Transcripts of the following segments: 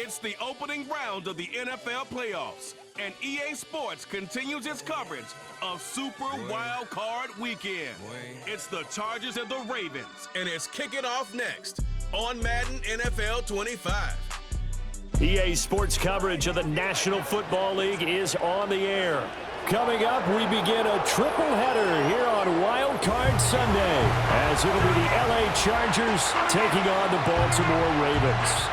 It's the opening round of the NFL playoffs, and EA Sports continues its coverage of Super Wild Card Weekend. It's the Chargers and the Ravens, and it's kicking off next on Madden NFL 25. EA Sports coverage of the National Football League is on the air. Coming up, we begin a triple header here on Wild Card Sunday, as it'll be the LA Chargers taking on the Baltimore Ravens.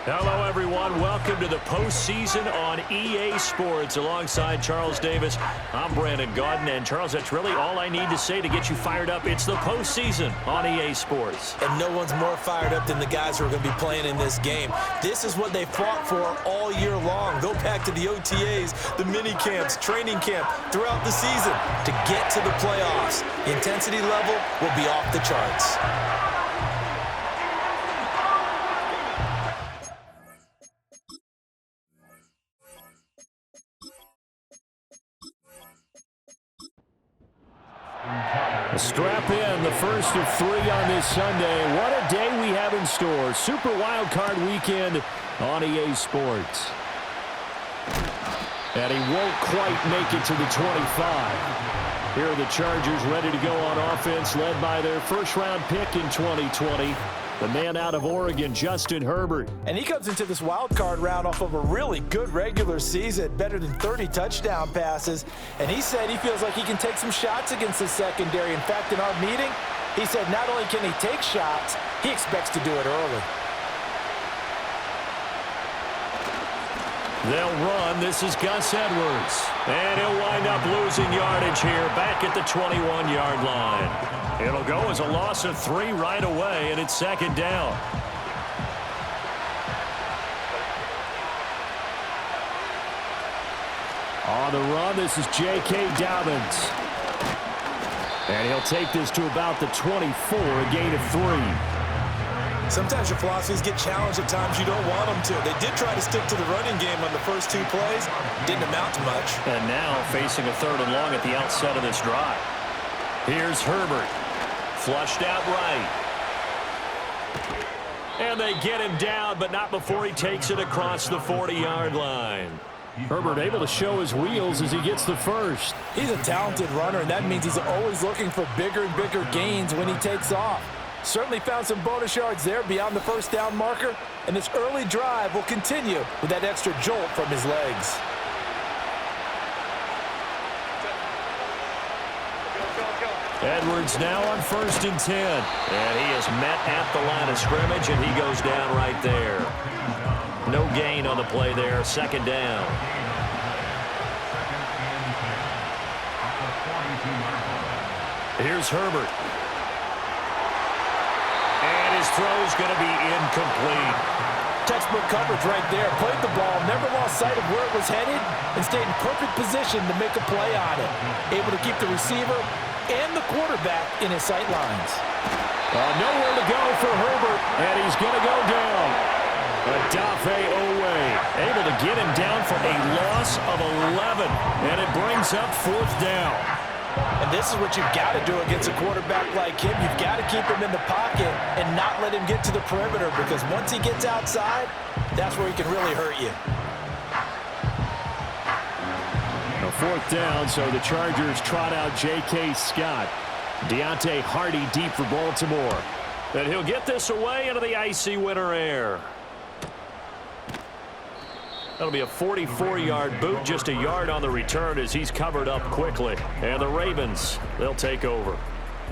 Hello, everyone. Welcome to the postseason on EA Sports. Alongside Charles Davis, I'm Brandon Gaudin. And, Charles, that's really all I need to say to get you fired up. It's the postseason on EA Sports. And no one's more fired up than the guys who are going to be playing in this game. This is what they fought for all year long. Go back to the OTAs, the mini camps, training camp throughout the season to get to the playoffs. The intensity level will be off the charts. Strap in, the first of three on this Sunday. What a day we have in store. Super Wild Card Weekend on EA Sports. And he won't quite make it to the 25. Here are the Chargers ready to go on offense, led by their first-round pick in 2020. The man out of Oregon, Justin Herbert. And he comes into this wild card round off of a really good regular season, better than 30 touchdown passes. And he said he feels like he can take some shots against the secondary. In fact, in our meeting, he said not only can he take shots, he expects to do it early. They'll run. This is Gus Edwards. And he'll wind up losing yardage here back at the 21-yard line. It'll go as a loss of 3 right away, and it's second down. On the run, this is J.K. Dobbins. And he'll take this to about the 24, a gain of 3. Sometimes your philosophies get challenged at times you don't want them to. They did try to stick to the running game on the first 2 plays. Didn't amount to much. And now facing a 3rd and long at the outset of this drive. Here's Herbert. Flushed out right. And they get him down, but not before he takes it across the 40-yard line. Herbert able to show his wheels as he gets the first. He's a talented runner, and that means he's always looking for bigger and bigger gains when he takes off. Certainly found some bonus yards there beyond the first down marker, and this early drive will continue with that extra jolt from his legs. Edwards now on 1st and 10. And he is met at the line of scrimmage, and he goes down right there. No gain on the play there, second down. Here's Herbert. And his throw's going to be incomplete. Textbook coverage right there. Played the ball, never lost sight of where it was headed, and stayed in perfect position to make a play on it. Able to keep the receiver and the quarterback in his sight lines. Nowhere to go for Herbert, and he's going to go down. Odafe Owe able to get him down for a loss of 11, and it brings up 4th down. And this is what you've got to do against a quarterback like him. You've got to keep him in the pocket and not let him get to the perimeter, because once he gets outside, that's where he can really hurt you. A 4th down, so the Chargers trot out J.K. Scott. Deontay Hardy deep for Baltimore. And he'll get this away into the icy winter air. That'll be a 44-yard boot, just a yard on the return as he's covered up quickly. And the Ravens, they'll take over.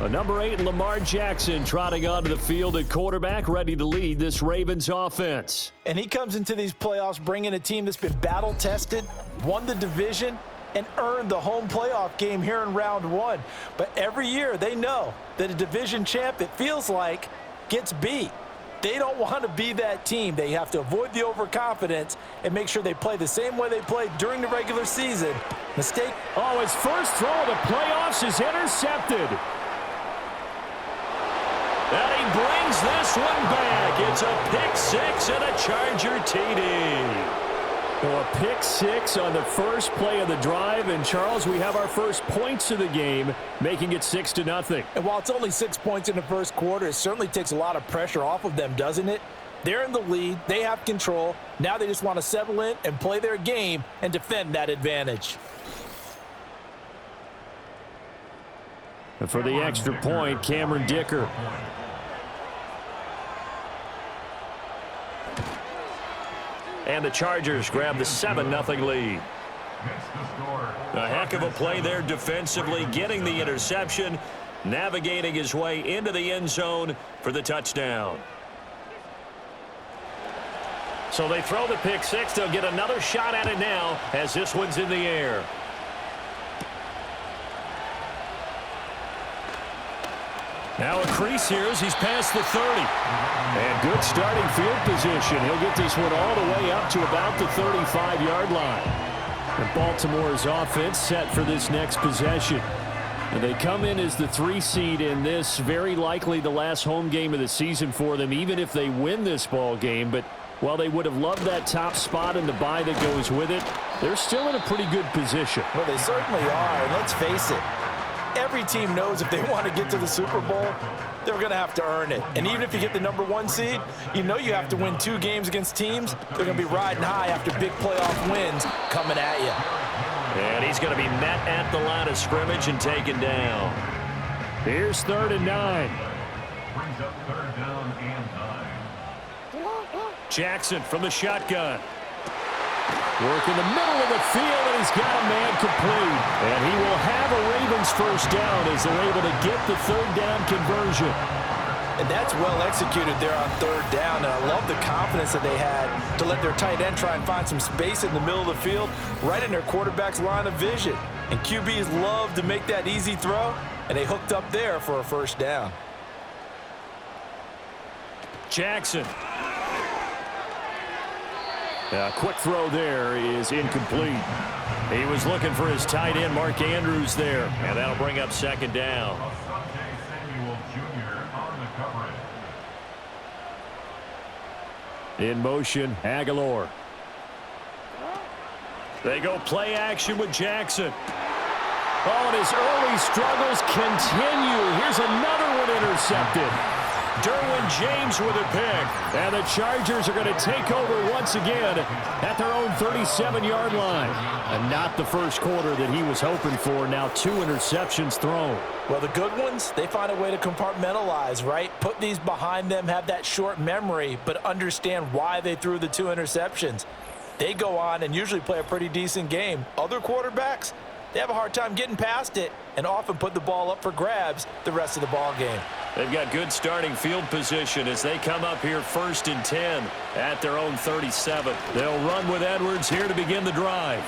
Number 8, Lamar Jackson, trotting onto the field at quarterback, ready to lead this Ravens offense. And he comes into these playoffs bringing a team that's been battle-tested, won the division, and earned the home playoff game here in round 1. But every year they know that a division champ, it feels like, gets beat. They don't want to be that team. They have to avoid the overconfidence and make sure they play the same way they played during the regular season. Mistake. Oh, his first throw of the playoffs is intercepted. And he brings this one back. It's a pick 6 and a Charger TD. So a pick six on the first play of the drive. And, Charles, we have our first points of the game, making it 6-0. And while it's only 6 points in the first quarter, it certainly takes a lot of pressure off of them, doesn't it? They're in the lead. They have control. Now they just want to settle in and play their game and defend that advantage. And for the extra point, Cameron Dicker. And the Chargers grab the 7-0 lead. A heck of a play there defensively, getting the interception, navigating his way into the end zone for the touchdown. So they throw the pick six. They'll get another shot at it now as this one's in the air. Now a crease here as he's past the 30. And good starting field position. He'll get this one all the way up to about the 35-yard line. And Baltimore's offense set for this next possession. And they come in as the 3 seed in this, very likely the last home game of the season for them, even if they win this ball game. But while they would have loved that top spot and the bye that goes with it, they're still in a pretty good position. Well, they certainly are, and let's face it. Every team knows if they want to get to the Super Bowl, they're going to have to earn it. And even if you get the number 1 seed, you know you have to win 2 games against teams. They're going to be riding high after big playoff wins coming at you. And he's going to be met at the line of scrimmage and taken down. Here's 3rd and 9. Brings up 3rd down and 9. Jackson from the shotgun. Work in the middle of the field, and he's got a man complete. And he will have a Ravens first down as they're able to get the 3rd down conversion. And that's well executed there on 3rd down. And I love the confidence that they had to let their tight end try and find some space in the middle of the field, right in their quarterback's line of vision. And QBs love to make that easy throw, and they hooked up there for a first down. Jackson. A quick throw there is incomplete. He was looking for his tight end, Mark Andrews, there. And that'll bring up 2nd down. In motion, Aguilar. They go play action with Jackson. Oh, and his early struggles continue. Here's another one intercepted. Derwin James with a pick. And the Chargers are going to take over once again at their own 37-yard line. And not the first quarter that he was hoping for. Now 2 interceptions thrown. Well, the good ones, they find a way to compartmentalize, right? Put these behind them, have that short memory, but understand why they threw the 2 interceptions. They go on and usually play a pretty decent game. Other quarterbacks, they have a hard time getting past it and often put the ball up for grabs the rest of the ball game. They've got good starting field position as they come up here 1st and 10 at their own 37. They'll run with Edwards here to begin the drive.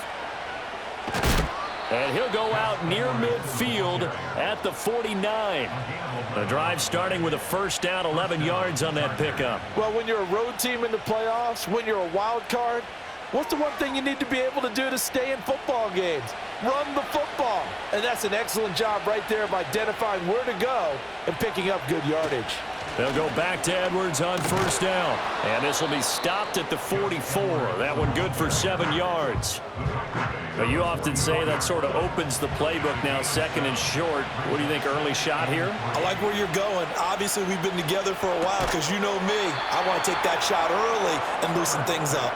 And he'll go out near midfield at the 49. The drive starting with a first down, 11 yards on that pickup. Well, when you're a road team in the playoffs, when you're a wild card, what's the one thing you need to be able to do to stay in football games? Run the football. And that's an excellent job right there of identifying where to go and picking up good yardage. They'll go back to Edwards on first down. And this will be stopped at the 44. That one good for 7 yards. But you often say that sort of opens the playbook now, 2nd and short. What do you think, early shot here? I like where you're going. Obviously, we've been together for a while because you know me. I want to take that shot early and loosen things up.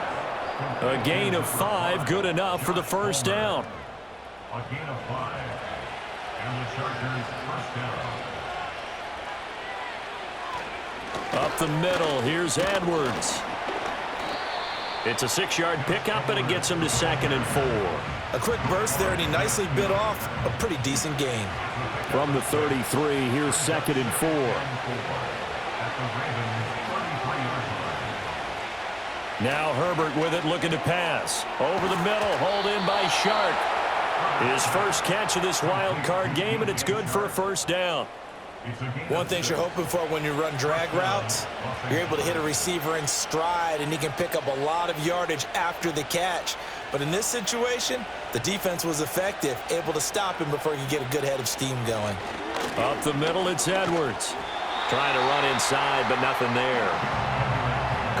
A gain of 5, good enough for the first down. A gain of 5. And the Chargers first down. Up the middle, here's Edwards. It's a 6-yard pickup, and it gets him to 2nd and 4. A quick burst there, and he nicely bit off a pretty decent gain. From the 33, here's 2nd and 4. Now Herbert with it, looking to pass. Over the middle, hauled in by Shark. His first catch of this wild card game, and it's good for a first down. One thing you're hoping for when you run drag routes, you're able to hit a receiver in stride, and he can pick up a lot of yardage after the catch. But in this situation, the defense was effective, able to stop him before he could get a good head of steam going. Up the middle, it's Edwards. Trying to run inside, but nothing there.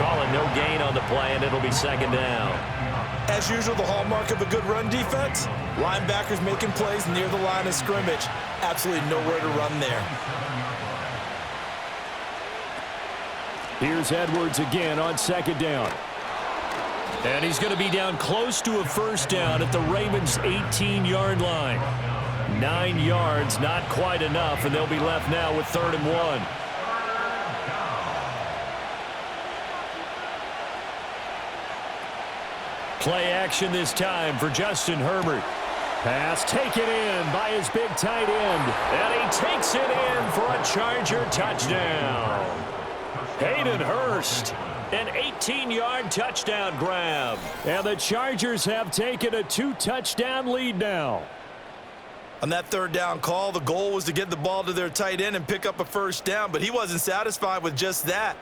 call and no gain on the play, and it'll be second down. As usual, the hallmark of a good run defense, linebackers making plays near the line of scrimmage. Absolutely nowhere to run there. Here's Edwards again on second down. And he's going to be down close to a first down at the Ravens' 18-yard line. 9 yards, not quite enough, and they'll be left now with 3rd and 1. Play action this time for Justin Herbert. Pass taken in by his big tight end. And he takes it in for a Charger touchdown. Hayden Hurst, an 18-yard touchdown grab. And the Chargers have taken a 2-touchdown lead now. On that 3rd down call, the goal was to get the ball to their tight end and pick up a first down, but he wasn't satisfied with just that.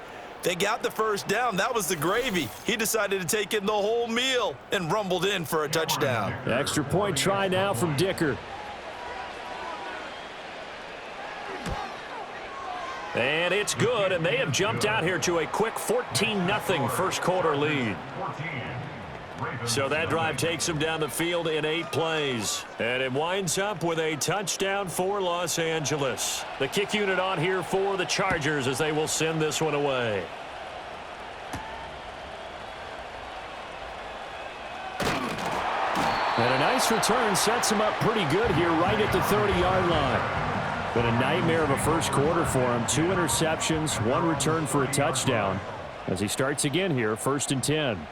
They got the first down. That was the gravy. He decided to take in the whole meal and rumbled in for a touchdown. Extra point try now from Dicker. And it's good, and they have jumped out here to a quick 14-0 first quarter lead. So that drive takes them down the field in 8 plays. And it winds up with a touchdown for Los Angeles. The kick unit on here for the Chargers as they will send this one away. And a nice return sets him up pretty good here right at the 30-yard line. But a nightmare of a first quarter for him. 2 interceptions, 1 return for a touchdown. As he starts again here, 1st and 10.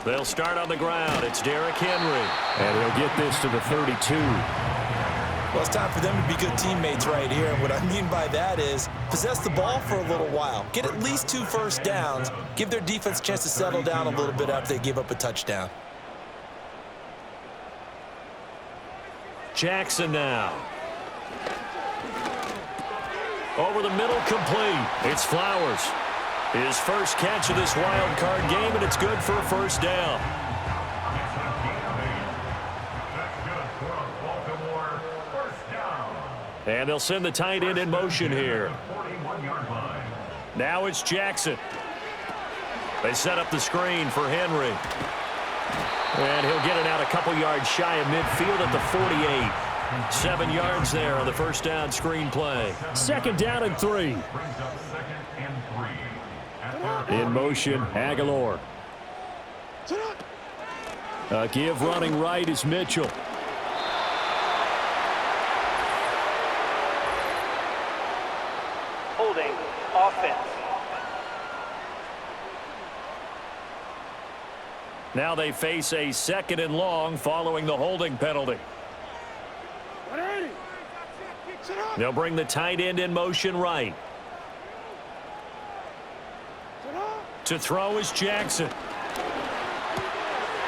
They'll start on the ground. It's Derrick Henry. And he'll get this to the 32. Well, it's time for them to be good teammates right here. And what I mean by that is possess the ball for a little while. Get at least 2 first downs. Give their defense a chance to settle down a little bit after they give up a touchdown. Jackson now. Over the middle, complete. It's Flowers. His first catch of this wild card game, and it's good for a first down. And they'll send the tight end in motion here. Now it's Jackson. They set up the screen for Henry. And he'll get it out a couple yards shy of midfield at the 48. 7 yards there on the first down screen play. 2nd down and 3. In motion, Aguilar. A give running right is Mitchell. Holding offense. Now they face a 2nd and long following the holding penalty. They'll bring the tight end in motion right. To throw is Jackson.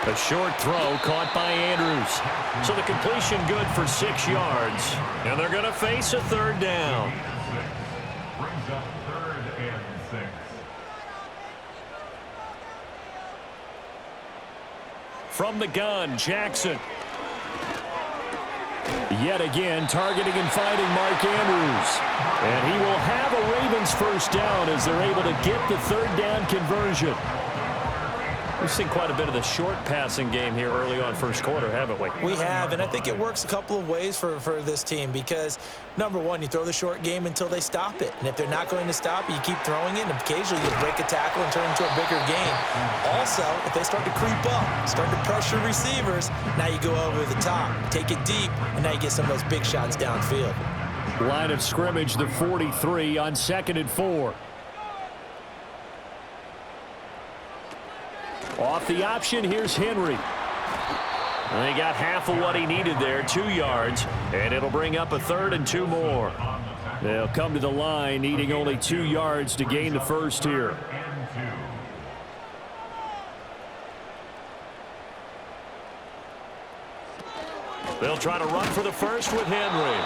A short throw caught by Andrews. So the completion good for 6 yards. And they're going to face a 3rd down. Brings up 3rd and 6. From the gun, Jackson. Yet again, targeting and finding Mark Andrews. And he will have a Ravens first down as they're able to get the 3rd down conversion. We've seen quite a bit of the short passing game here early on first quarter, haven't we? We have, and I think it works a couple of ways for this team because, number one, you throw the short game until they stop it. And if they're not going to stop it, you keep throwing it, and occasionally you break a tackle and turn it into a bigger game. Also, if they start to creep up, start to pressure receivers, now you go over the top, take it deep, and now you get some of those big shots downfield. Line of scrimmage, the 43 on 2nd and 4. Off the option, here's Henry. And he got half of what he needed there, 2 yards, and it'll bring up a 3rd and 2 more. They'll come to the line, needing only 2 yards to gain the first here. They'll try to run for the first with Henry.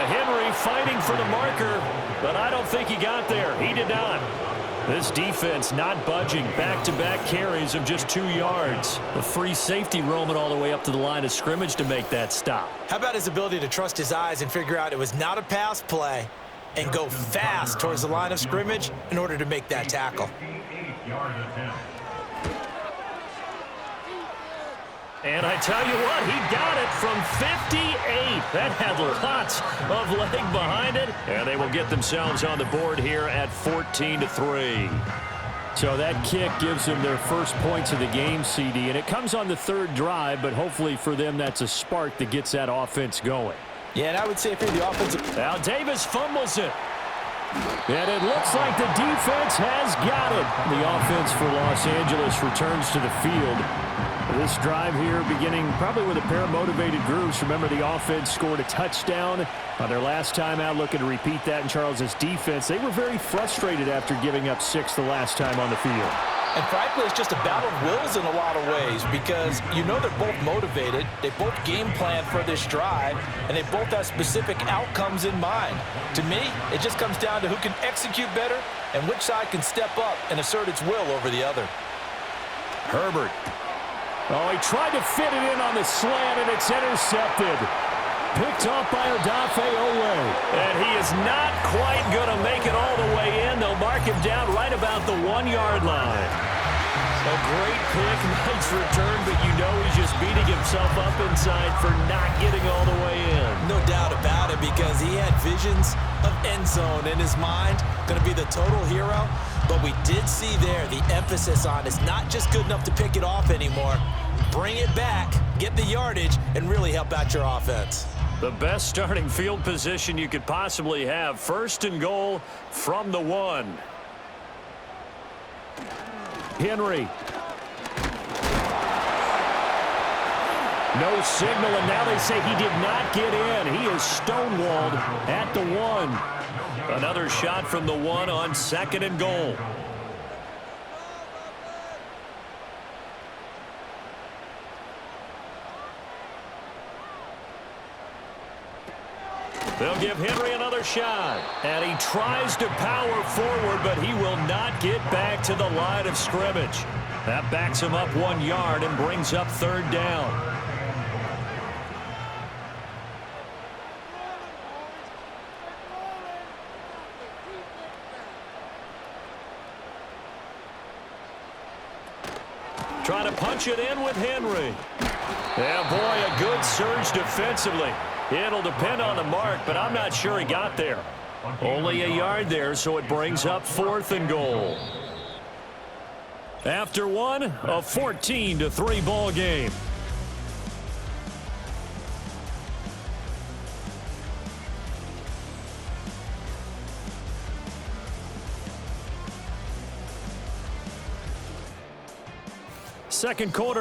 Henry fighting for the marker, but I don't think he got there. He did not. This defense not budging. Back-to-back carries of just 2 yards. A free safety roaming all the way up to the line of scrimmage to make that stop. How about his ability to trust his eyes and figure out it was not a pass play? and go fast towards the line of scrimmage in order to make that tackle. 58-yard attempt. And I tell you what, he got it from 58. That had lots of leg behind it. And they will get themselves on the board here at 14-3. So that kick gives them their first points of the game, CD. And it comes on the third drive, but hopefully for them that's a spark that gets that offense going. Yeah, and I would say if you're the offensive... Now Davis fumbles it. And it looks like the defense has got it. The offense for Los Angeles returns to the field. This drive here beginning probably with a pair of motivated grooves. Remember, the offense scored a touchdown on their last time out, looking to repeat that in Charles's defense. They were very frustrated after giving up 6 the last time on the field. And frankly, it's just a battle of wills in a lot of ways because you know they're both motivated. They both game plan for this drive, and they both have specific outcomes in mind. To me, it just comes down to who can execute better and which side can step up and assert its will over the other. Herbert. Oh, he tried to fit it in on the slant, and it's intercepted. Picked off by Odafe Oweh. And he is not quite going to make it all the way in. They'll mark him down right about the 1-yard line. A great pick, nice return, but you know he's just beating himself up inside for not getting all the way in. No doubt about it, because he had visions of end zone in his mind. Going to be the total hero. But we did see there the emphasis on is not just good enough to pick it off anymore. Bring it back, get the yardage, and really help out your offense. The best starting field position you could possibly have. 1st and goal from the 1. Henry. No signal, and now they say he did not get in. He is stonewalled at the 1. Another shot from the 1 on 2nd and goal. They'll give Henry another shot. And he tries to power forward, but he will not get back to the line of scrimmage. That backs him up 1 yard and brings up 3rd down. Trying to punch it in with Henry. Yeah, boy, a good surge defensively. It'll depend on the mark, but I'm not sure he got there. Only a yard there, so it brings up 4th and goal. After 1, a 14-3 ball game. Second quarter.